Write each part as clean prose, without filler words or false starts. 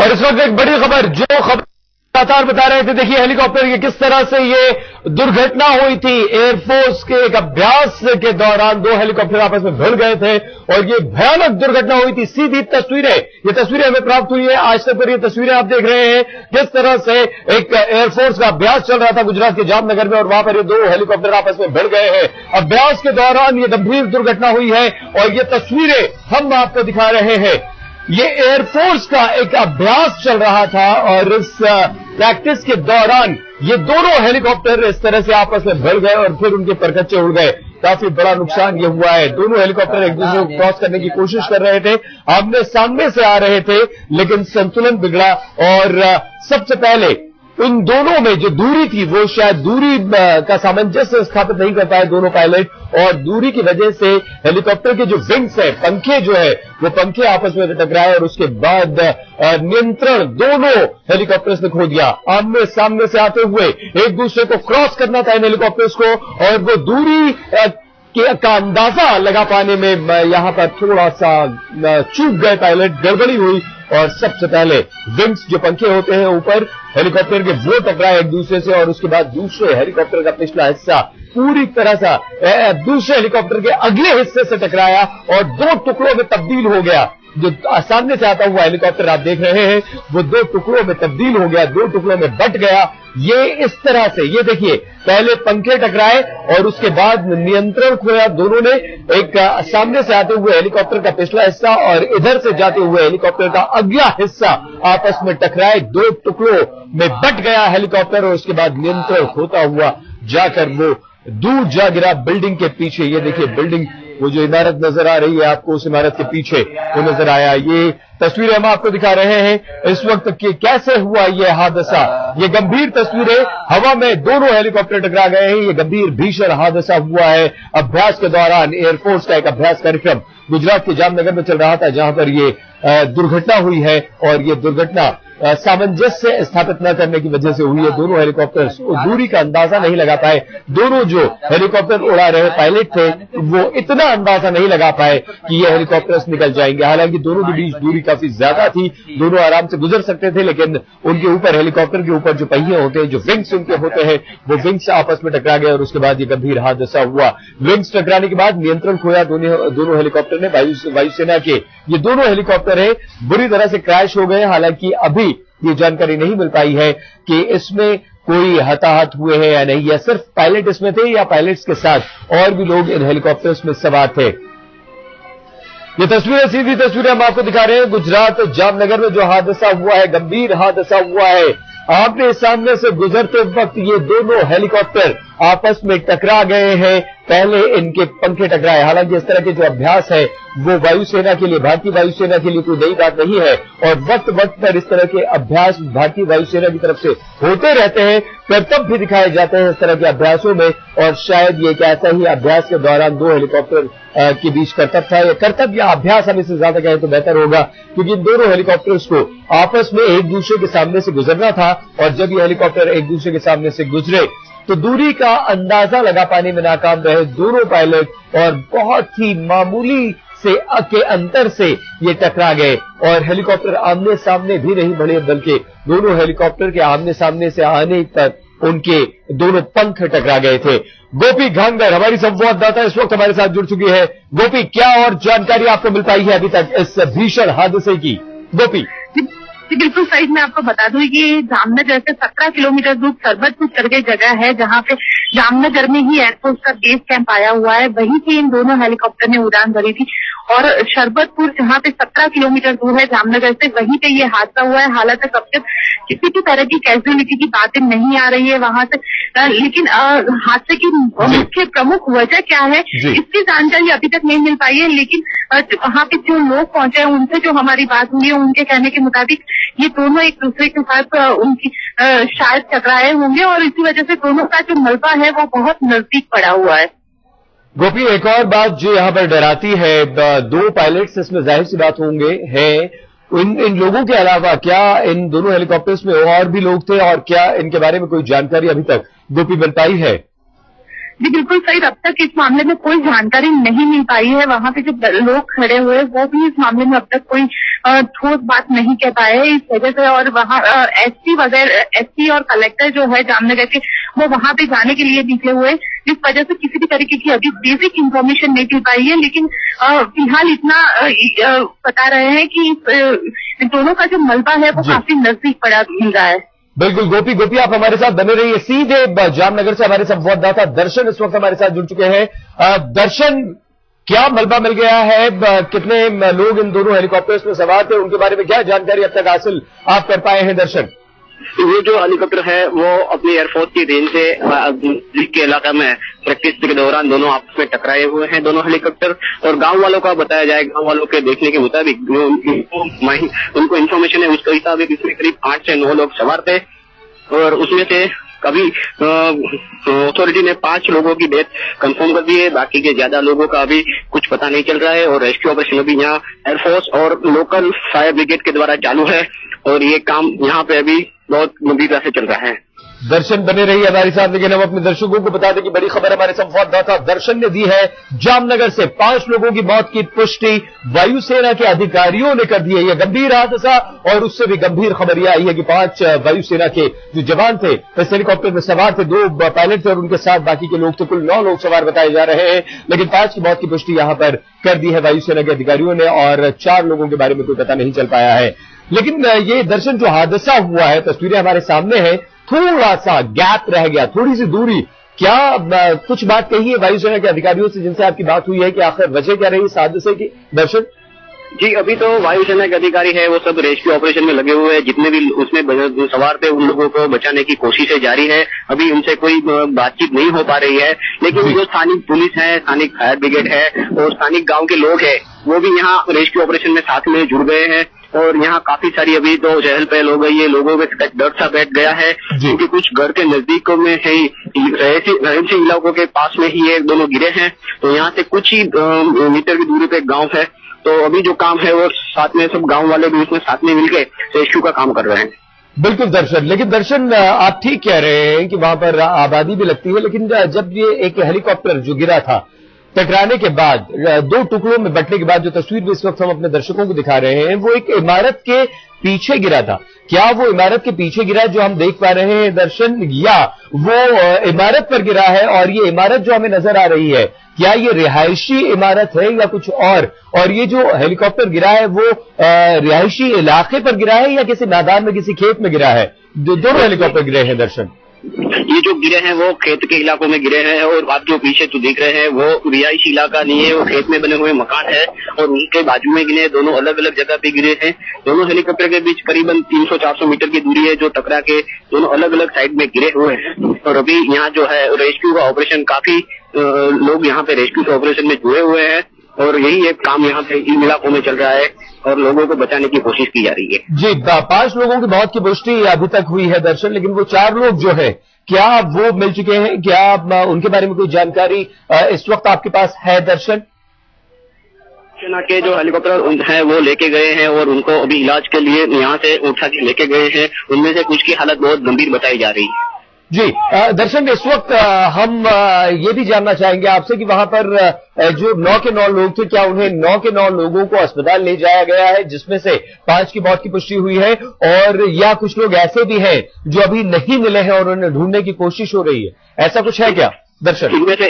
और इस वक्त एक बड़ी खबर, जो खबर लगातार बता रहे थे, देखिए हेलीकॉप्टर की किस तरह से ये दुर्घटना हुई थी। एयरफोर्स के एक अभ्यास के दौरान दो हेलीकॉप्टर आपस में भिड़ गए थे और ये भयानक दुर्घटना हुई थी। सीधी तस्वीरें, ये तस्वीरें हमें प्राप्त हुई है आज तक पर। ये तस्वीरें आप देख रहे हैं किस तरह से एक एयरफोर्स का अभ्यास चल रहा था गुजरात के जामनगर में और वहां पर ये दो हेलीकॉप्टर आपस में भिड़ गए हैं। अभ्यास के दौरान ये गंभीर दुर्घटना हुई है और ये तस्वीरें हम आपको दिखा रहे हैं। ये एयरफोर्स का एक अभ्यास चल रहा था और इस प्रैक्टिस के दौरान ये दोनों हेलीकॉप्टर इस तरह से आपस में भिड़ गए और फिर उनके परखच्चे उड़ गए। काफी बड़ा नुकसान ये हुआ है। दोनों हेलीकॉप्टर एक दूसरे को क्रॉस करने की कोशिश कर रहे थे, आमने सामने से आ रहे थे, लेकिन संतुलन बिगड़ा और सबसे पहले उन दोनों में जो दूरी थी वो शायद दूरी का सामंजस्य स्थापित नहीं कर पाए दोनों पायलट, और दूरी की वजह से हेलीकॉप्टर के जो विंग्स है, पंखे जो है, वो पंखे आपस में टकराए और उसके बाद नियंत्रण दोनों हेलीकॉप्टर्स ने खो दिया। आमने सामने से आते हुए एक दूसरे को क्रॉस करना था इन हेलीकॉप्टर्स को और वो दूरी का अंदाजा लगा पाने में यहां पर थोड़ा सा चूक गए पायलट, गड़बड़ी हुई और सबसे पहले विंग्स जो पंखे होते हैं ऊपर हेलीकॉप्टर के वो टकराए एक दूसरे से और उसके बाद दूसरे हेलीकॉप्टर का पिछला हिस्सा पूरी तरह से दूसरे हेलीकॉप्टर के अगले हिस्से से टकराया और दो टुकड़ों में तब्दील हो गया। जो सामने से आता हुआ हेलीकॉप्टर आप देख रहे हैं वो दो टुकड़ों में तब्दील हो गया, दो टुकड़ों में बट गया। ये इस तरह से, ये देखिए, पहले पंखे टकराए और उसके बाद नियंत्रण खोया दोनों ने। एक सामने से आते हुए हेलीकॉप्टर का पिछला हिस्सा और इधर से जाते हुए हेलीकॉप्टर का अगला हिस्सा आपस में टकराए, दो टुकड़ों में बट गया हेलीकॉप्टर और उसके बाद नियंत्रण खोता हुआ जाकर वो दूर जा गिरा बिल्डिंग के पीछे। ये देखिए बिल्डिंग, वो जो इमारत नजर आ रही है आपको, उस इमारत के पीछे वो नजर आया। ये तस्वीरें हम आपको दिखा रहे हैं इस वक्त कि कैसे हुआ ये हादसा। ये गंभीर तस्वीरें, हवा में दोनों हेलीकॉप्टर टकरा गए हैं। ये गंभीर भीषण हादसा हुआ है अभ्यास के दौरान। एयरफोर्स का एक अभ्यास कार्यक्रम गुजरात के जामनगर में चल रहा था जहां पर ये दुर्घटना हुई है और ये दुर्घटना सामंजस्य स्थापित न करने की वजह से हुई है। दोनों हेलीकॉप्टर्स दूरी का अंदाजा नहीं लगा पाए। दोनों जो हेलीकॉप्टर उड़ा रहे पायलट थे वो इतना अंदाजा नहीं लगा पाए कि ये हेलीकॉप्टर्स निकल जाएंगे। हालांकि दोनों के बीच दूरी काफी ज्यादा थी, दोनों आराम से गुजर सकते थे, लेकिन उनके ऊपर, हेलीकॉप्टर के ऊपर जो पहिए होते हैं, जो विंग्स उनके होते हैं, वो विंग्स आपस में टकरा गए और उसके बाद ये गंभीर हादसा हुआ। विंग्स टकराने के बाद नियंत्रण खोया दोनों हेलीकॉप्टर ने। वायुसेना के ये दोनों हेलीकॉप्टर है बुरी तरह से क्रैश हो गए। हालांकि अभी ये जानकारी नहीं मिल पाई है कि इसमें कोई हताहत हुए हैं या नहीं, या सिर्फ पायलट इसमें थे या पायलट्स के साथ और भी लोग इन हेलीकॉप्टर्स में सवार थे। ये तस्वीरें, सीधी तस्वीरें हम आपको दिखा रहे हैं गुजरात जामनगर में जो हादसा हुआ है, गंभीर हादसा हुआ है। आपने सामने से गुजरते वक्त ये दोनों हेलीकॉप्टर आपस में टकरा गए हैं। पहले इनके पंखे टकराए। हालांकि इस तरह के जो अभ्यास है वो वायुसेना के लिए, भारतीय वायुसेना के लिए कोई नई बात नहीं है और वक्त वक्त पर इस तरह के अभ्यास भारतीय वायुसेना की तरफ से होते रहते हैं। करतब भी दिखाए जाते हैं इस तरह के अभ्यासों में और शायद ये एक ऐसा ही अभ्यास के दौरान दो हेलीकॉप्टर के बीच करतब था। करतब या अभ्यास हम इससे ज्यादा कहें तो बेहतर होगा, क्योंकि इन दोनों हेलीकॉप्टर्स को आपस में एक दूसरे के सामने से गुजरना था और जब ये हेलीकॉप्टर एक दूसरे के सामने से गुजरे तो दूरी का अंदाजा लगा पाने में नाकाम रहे दोनों पायलट और बहुत ही मामूली से के अंतर से ये टकरा गए और हेलीकॉप्टर आमने सामने भी नहीं बढ़े, बल्कि दोनों हेलीकॉप्टर के आमने सामने से आने तक उनके दोनों पंख टकरा गए थे। गोपी घांगर हमारी संवाददाता इस वक्त हमारे साथ जुड़ चुकी है। गोपी, क्या और जानकारी आपको मिल पाई है अभी तक इस भीषण हादसे की? गोपी जी बिल्कुल सही। मैं आपको बता दूं कि जामनगर से 17 किलोमीटर दूर सरबतपुर करके जगह है जहां पे जामनगर में ही एयरफोर्स का बेस कैंप आया हुआ है। वहीं से इन दोनों हेलीकॉप्टर ने उड़ान भरी थी और शरबतपुर जहां पे 17 किलोमीटर दूर है जामनगर से, वहीं पे ये हादसा हुआ है। हालांकि अब तक किसी भी तरह की कैजुअलिटी की बातें नहीं आ रही है वहां से, लेकिन हादसे की मुख्य प्रमुख वजह क्या है इसकी जानकारी अभी तक नहीं मिल पाई है। लेकिन वहां पे जो लोग पहुंचे हैं उनसे जो हमारी बात हुई है उनके कहने के मुताबिक ये दोनों एक दूसरे के साथ उनकी शायद टकराए होंगे और इसी वजह से दोनों का जो मलबा है वो बहुत नजदीक पड़ा हुआ है। गोपी, एक और बात जो यहाँ पर डराती है, दो पायलट्स इसमें जाहिर सी बात होंगे हैं। इन लोगों के अलावा क्या इन दोनों हेलीकॉप्टर्स में और भी लोग थे और क्या इनके बारे में कोई जानकारी अभी तक गोपी मिल पाई है? जी बिल्कुल सही। अब तक इस मामले में कोई जानकारी नहीं मिल पाई है। वहाँ पे जो लोग खड़े हुए वो भी इस मामले में अब तक कोई ठोस बात नहीं कह पाए इस वजह से। और वहाँ एसपी और कलेक्टर जो है जामनगर के, वो वहाँ पे जाने के लिए निकले हुए, जिस वजह से किसी भी तरीके की अभी बेसिक इंफॉर्मेशन नहीं मिल पाई है। लेकिन फिलहाल इतना बता रहे हैं कि दोनों का जो मलबा है वो काफी नजदीक पड़ा मिल रहा है। बिल्कुल गोपी आप हमारे साथ बने रहिए। सीधे जामनगर से हमारे संवाददाता दर्शन इस वक्त हमारे साथ जुड़ चुके हैं। दर्शन, क्या मलबा मिल गया है? कितने लोग इन दोनों हेलीकॉप्टर्स में सवार थे? उनके बारे में क्या जानकारी अब तक हासिल आप कर पाए हैं दर्शन? ये जो हेलीकॉप्टर है वो अपनी एयरफोर्स की रेंज से दिल्ली के इलाका में प्रैक्टिस के दौरान दोनों आपस में टकराए हुए हैं दोनों हेलीकॉप्टर। और गांव वालों का बताया जाए, गांव वालों के देखने के मुताबिक उनको इन्फॉर्मेशन है उसके मुताबिक इसमें करीब 8 से 9 लोग सवार थे। और उसमें से कभी अथॉरिटी ने 5 लोगों की डेथ कंफर्म कर दी है, बाकी के ज्यादा लोगों का अभी कुछ पता नहीं चल रहा है। और रेस्क्यू ऑपरेशन अभी यहाँ एयरफोर्स और लोकल फायर ब्रिगेड के द्वारा चालू है और ये काम यहाँ पे अभी बहुत गंभीरता से चल रहा है। दर्शन बने रही हमारे साथ, लेकिन हम अपने दर्शकों को बता दें कि बड़ी खबर हमारे संवाददाता दर्शन ने दी है। जामनगर से 5 लोगों की मौत की पुष्टि वायुसेना के अधिकारियों ने कर दी है। यह गंभीर हादसा, और उससे भी गंभीर खबर यह आई है कि 5 वायुसेना के जो जवान थे इस हेलीकॉप्टर में सवार थे, 2 पायलट थे और उनके साथ बाकी के लोग थे। कुल 9 लोग सवार बताए जा रहे हैं, लेकिन 5 की मौत की पुष्टि यहां पर कर दी है वायुसेना के अधिकारियों ने, और 4 लोगों के बारे में कोई पता नहीं चल पाया है। लेकिन ये दर्शन जो हादसा हुआ है, तस्वीरें हमारे सामने है, थोड़ा सा गैप रह गया, थोड़ी सी दूरी। क्या कुछ बात कही है वायुसेना के अधिकारियों से जिनसे आपकी बात हुई है कि आखिर वजह क्या रही इस हादसे की? दर्शन जी, अभी तो वायुसेना के अधिकारी है वो सब रेस्क्यू ऑपरेशन में लगे हुए हैं। जितने भी उसमें सवार थे उन लोगों को बचाने की कोशिशें जारी है। अभी उनसे कोई बातचीत नहीं हो पा रही है, लेकिन जो स्थानिक पुलिस है, स्थानिक फायर ब्रिगेड है और स्थानिक गांव के लोग हैं वो भी यहाँ रेस्क्यू ऑपरेशन में साथ में जुड़ गए हैं। और यहाँ काफी सारी अभी तो चहल पहल हो गई है, लोगों में डर सा बैठ गया है, क्योंकि कुछ घर के नजदीकों में है रहसी इलाकों के पास में ही ये दोनों गिरे हैं। तो यहाँ से कुछ ही मीटर की दूरी पे एक गाँव है, तो अभी जो काम है वो साथ में सब गांव वाले भी उसमें साथ में मिलकर रेस्क्यू का काम कर रहे हैं। बिल्कुल दर्शन, लेकिन दर्शन आप ठीक कह रहे हैं कि वहां पर आबादी भी लगती है, लेकिन जब ये एक हेलीकॉप्टर जो गिरा था टकराने के बाद, 2 टुकड़ों में बंटने के बाद, जो तस्वीर इस वक्त हम अपने दर्शकों को दिखा रहे हैं, वो एक इमारत के पीछे गिरा था। क्या वो इमारत के पीछे गिरा जो हम देख पा रहे हैं दर्शन, या वो इमारत पर गिरा है? और ये इमारत जो हमें नजर आ रही है, क्या ये रिहायशी इमारत है या कुछ और ये जो हेलीकॉप्टर गिरा है वो रिहायशी इलाके पर गिरा है या किसी मैदान में, किसी खेत में गिरा है? दोनों हेलीकॉप्टर गिरे हैं दर्शन। ये जो गिरे हैं वो खेत के इलाकों में गिरे हैं, और आप जो पीछे तो देख रहे हैं वो रिहायशी इलाका नहीं है, वो खेत में बने हुए मकान है और उनके बाजू में गिरे। दोनों अलग अलग जगह पे गिरे हैं। दोनों हेलीकॉप्टर के बीच करीबन 300-400 मीटर की दूरी है जो टकरा के दोनों अलग अलग साइड में गिरे हुए हैं। और अभी यहाँ जो है रेस्क्यू का ऑपरेशन, काफी लोग यहाँ पे रेस्क्यू के ऑपरेशन में जुड़े हुए हैं और यही एक काम यहाँ पे इन इलाकों में चल रहा है और लोगों को बचाने की कोशिश की जा रही है। जी, 5 लोगों की मौत की पुष्टि अभी तक हुई है दर्शन, लेकिन वो 4 लोग जो है क्या वो मिल चुके हैं? क्या उनके बारे में कोई जानकारी इस वक्त आपके पास है दर्शन? सेना के जो हेलीकॉप्टर हैं वो लेके गए हैं और उनको अभी इलाज के लिए यहाँ से उठा के लेके गए हैं। उनमें से कुछ की हालत बहुत गंभीर बताई जा रही है। जी दर्शन, इस वक्त हम ये भी जानना चाहेंगे आपसे कि वहां पर जो 9 के 9 लोग थे, क्या उन्हें 9 के 9 लोगों को अस्पताल ले जाया गया है, जिसमें से 5 की मौत की पुष्टि हुई है, और या कुछ लोग ऐसे भी हैं जो अभी नहीं मिले हैं और उन्हें ढूंढने की कोशिश हो रही है? ऐसा कुछ है क्या दर्शन? इनमें से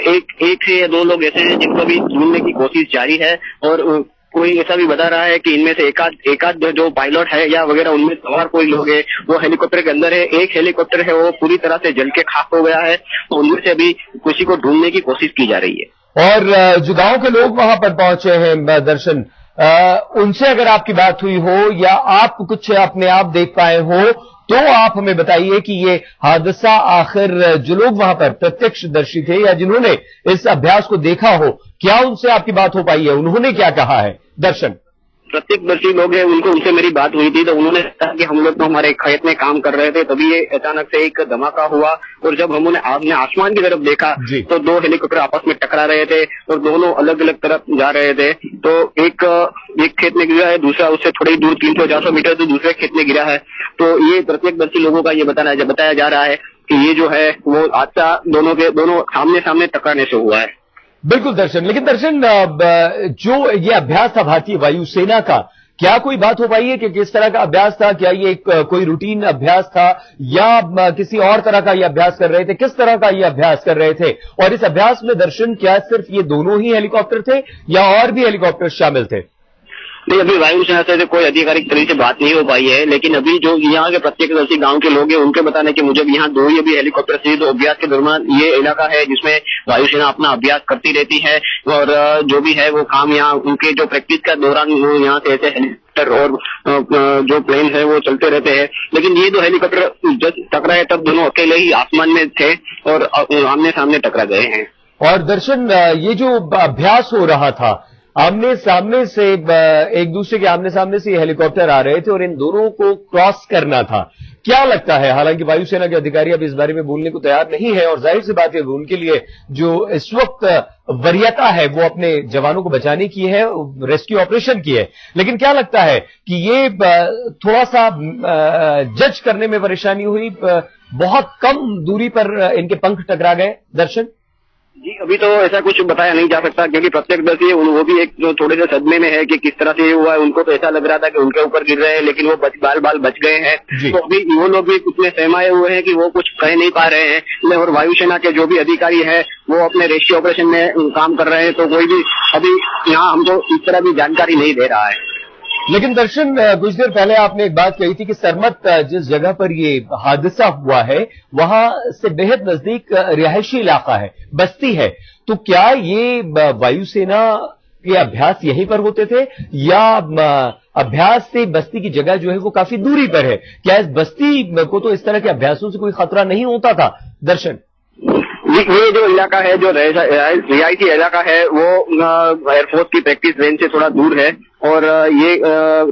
एक से या 2 लोग ऐसे हैं जिनको भी ढूंढने की कोशिश जारी है, और कोई ऐसा भी बता रहा है कि इनमें से एकाध जो पायलट है या वगैरह उनमें सवार कोई लोग है वो हेलीकॉप्टर के अंदर है। एक हेलीकॉप्टर है वो पूरी तरह से जल के खाक हो गया है, तो उनमें से अभी किसी को ढूंढने की कोशिश की जा रही है। और जो गांव के लोग वहां पर पहुंचे हैं दर्शन, उनसे अगर आपकी बात हुई हो या आप कुछ अपने आप देख पाए हो, तो आप हमें बताइए कि ये हादसा आखिर जो लोग वहां पर प्रत्यक्षदर्शी थे या जिन्होंने इस अभ्यास को देखा हो, क्या उनसे आपकी बात हो पाई है? उन्होंने क्या कहा है दर्शन? प्रत्यक्षदर्शी लोग हैं, उनसे मेरी बात हुई थी, तो उन्होंने कहा कि हम लोग तो हमारे खेत में काम कर रहे थे, तभी ये अचानक से एक धमाका हुआ और जब हमने आसमान की तरफ देखा तो 2 हेलीकॉप्टर आपस में टकरा रहे थे और दोनों अलग अलग तरफ जा रहे थे। तो एक खेत में गिरा है, दूसरा उससे थोड़ी दूर 300-400 मीटर तो दूसरे खेत में गिरा है। तो ये प्रत्यक्षदर्शी लोगों का ये बताया जा रहा है ये जो है वो हादसा दोनों आमने सामने टकराने से हुआ है। बिल्कुल दर्शन, लेकिन दर्शन जो ये अभ्यास था भारतीय वायुसेना का, क्या कोई बात हो पाई है कि किस तरह का अभ्यास था? क्या ये कोई रूटीन अभ्यास था या किसी और तरह का ये अभ्यास कर रहे थे? किस तरह का ये अभ्यास कर रहे थे? और इस अभ्यास में दर्शन क्या सिर्फ ये दोनों ही हेलीकॉप्टर थे या और भी हेलीकॉप्टर शामिल थे? नहीं, अभी वायुसेना से कोई आधिकारिक तरीके से बात नहीं हो पाई है, लेकिन अभी जो यहाँ के प्रत्यक्षदर्शी गांव के लोग हैं उनके बताने के मुजब यहाँ दो ही अभी हेलीकॉप्टर थे। तो अभ्यास के दौरान ये इलाका है जिसमें वायुसेना अपना अभ्यास करती रहती है और जो भी है वो काम यहाँ उनके जो प्रैक्टिस का दौरान यहाँ से ऐसे हेलीकॉप्टर और जो प्लेन है वो चलते रहते हैं। लेकिन ये दो हेलीकॉप्टर जब टकराए तब दोनों अकेले ही आसमान में थे और आमने सामने टकरा गए हैं। और दर्शन, ये जो अभ्यास हो रहा था आमने सामने से, एक दूसरे के आमने सामने से ये हेलीकॉप्टर आ रहे थे और इन दोनों को क्रॉस करना था, क्या लगता है? हालांकि वायुसेना के अधिकारी अब इस बारे में बोलने को तैयार नहीं है और जाहिर सी बात है उनके लिए जो इस वक्त वरीयता है वो अपने जवानों को बचाने की है, रेस्क्यू ऑपरेशन की है। लेकिन क्या लगता है कि ये थोड़ा सा जज करने में परेशानी हुई, बहुत कम दूरी पर इनके पंख टकरा गए? दर्शन जी, अभी तो ऐसा कुछ बताया नहीं जा सकता क्योंकि प्रत्यक्षदर्शी वो भी एक जो थोड़े से सदमे में है कि किस तरह से ये हुआ है। उनको तो ऐसा लग रहा था कि उनके ऊपर गिर रहे हैं लेकिन वो बाल बच गए हैं। तो अभी वो लोग भी कुछ में सहमाए हुए हैं कि वो कुछ कह नहीं पा रहे हैं। और वायुसेना के जो भी अधिकारी है वो अपने रेस्क्यू ऑपरेशन में काम कर रहे हैं, तो कोई भी अभी यहाँ हमको इस तरह की जानकारी नहीं दे रहा है। लेकिन दर्शन, कुछ देर पहले आपने एक बात कही थी कि सरमत जिस जगह पर ये हादसा हुआ है वहां से बेहद नजदीक रिहायशी इलाका है, बस्ती है। तो क्या ये वायुसेना के अभ्यास यहीं पर होते थे या अभ्यास से बस्ती की जगह जो है वो काफी दूरी पर है? क्या इस बस्ती को तो इस तरह के अभ्यासों से कोई खतरा नहीं होता था? दर्शन, ये जो इलाका है, जो रिहायशी इलाका है, वो एयरफोर्स की प्रैक्टिस रेंज से थोड़ा दूर है और ये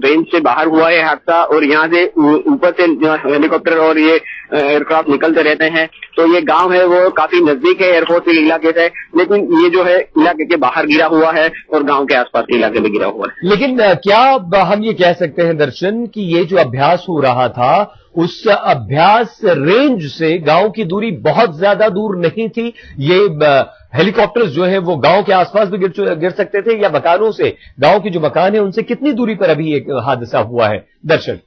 रेंज से बाहर हुआ है हादसा और यहाँ से ऊपर से हेलीकॉप्टर और ये एयरक्राफ्ट निकलते रहते हैं। तो ये गांव है वो काफी नजदीक है एयरफोर्स के इलाके से, लेकिन ये जो है इलाके के बाहर गिरा हुआ है और गांव के आसपास के इलाके में गिरा हुआ है। लेकिन क्या हम ये कह सकते हैं दर्शन कि ये जो अभ्यास हो रहा था उस अभ्यास रेंज से गांव की दूरी बहुत ज्यादा दूर नहीं थी? ये हेलीकॉप्टर्स जो है वो गांव के आसपास भी गिर सकते थे या मकानों से, गांव के जो मकान है उनसे कितनी दूरी पर अभी एक हादसा हुआ है? दर्शन,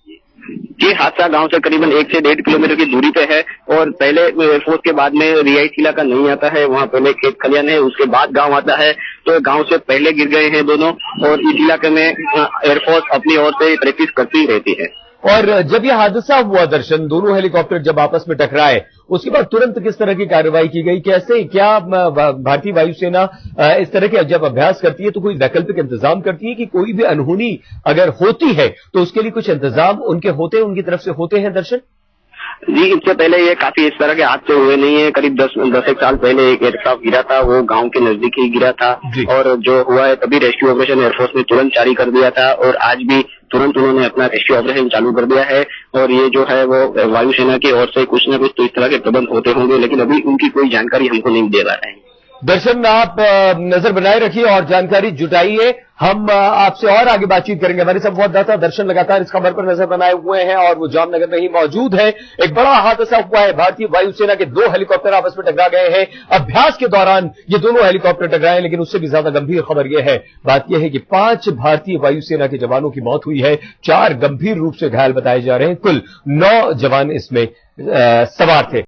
ये हादसा गांव से करीबन 1 से 1.5 किलोमीटर की दूरी पे है और पहले एयरफोर्स के बाद में रिहायशी इलाका नहीं आता है, वहाँ पहले खेत खलियान है, उसके बाद गांव आता है। तो गांव से पहले गिर गए हैं दोनों और इस इलाके में एयरफोर्स अपनी ओर से प्रैक्टिस करती रहती है। और जब यह हादसा हुआ दर्शन, दोनों हेलीकॉप्टर जब आपस में टकराए उसके बाद तुरंत किस तरह की कार्रवाई की गई? कैसे, क्या भारतीय वायुसेना इस तरह के जब अभ्यास करती है तो कोई वैकल्पिक इंतजाम करती है कि कोई भी अनहोनी अगर होती है तो उसके लिए कुछ इंतजाम उनकी तरफ से होते हैं? दर्शन जी, इससे पहले ये काफी इस तरह के हादसे हुए नहीं है। करीब 10 एक साल पहले एक एयरक्राफ्ट गिरा था, वो गांव के नजदीक ही गिरा था और जो हुआ है तभी रेस्क्यू ऑपरेशन एयरफोर्स ने तुरंत जारी कर दिया था और आज भी तुरंत उन्होंने अपना रेस्क्यू ऑपरेशन चालू कर दिया है। और ये जो है वो वायुसेना की ओर से कुछ न कुछ तो इस तरह के प्रबंध होते होंगे, लेकिन अभी उनकी कोई जानकारी हमको नहीं दे रहा है। दर्शन, आप नजर बनाए रखिए और जानकारी जुटाइए, हम आपसे और आगे बातचीत करेंगे। हमारे संवाददाता दर्शन लगातार इस खबर पर नजर बनाए हुए हैं और वो जामनगर में ही मौजूद है। एक बड़ा हादसा हुआ है, भारतीय वायुसेना के 2 हेलीकॉप्टर आपस में टकरा गए हैं। अभ्यास के दौरान ये दोनों हेलीकॉप्टर टकराए, लेकिन उससे भी ज्यादा गंभीर खबर यह है, बात यह है कि 5 भारतीय वायुसेना के जवानों की मौत हुई है, 4 गंभीर रूप से घायल बताए जा रहे हैं। कुल 9 जवान इसमें सवार थे।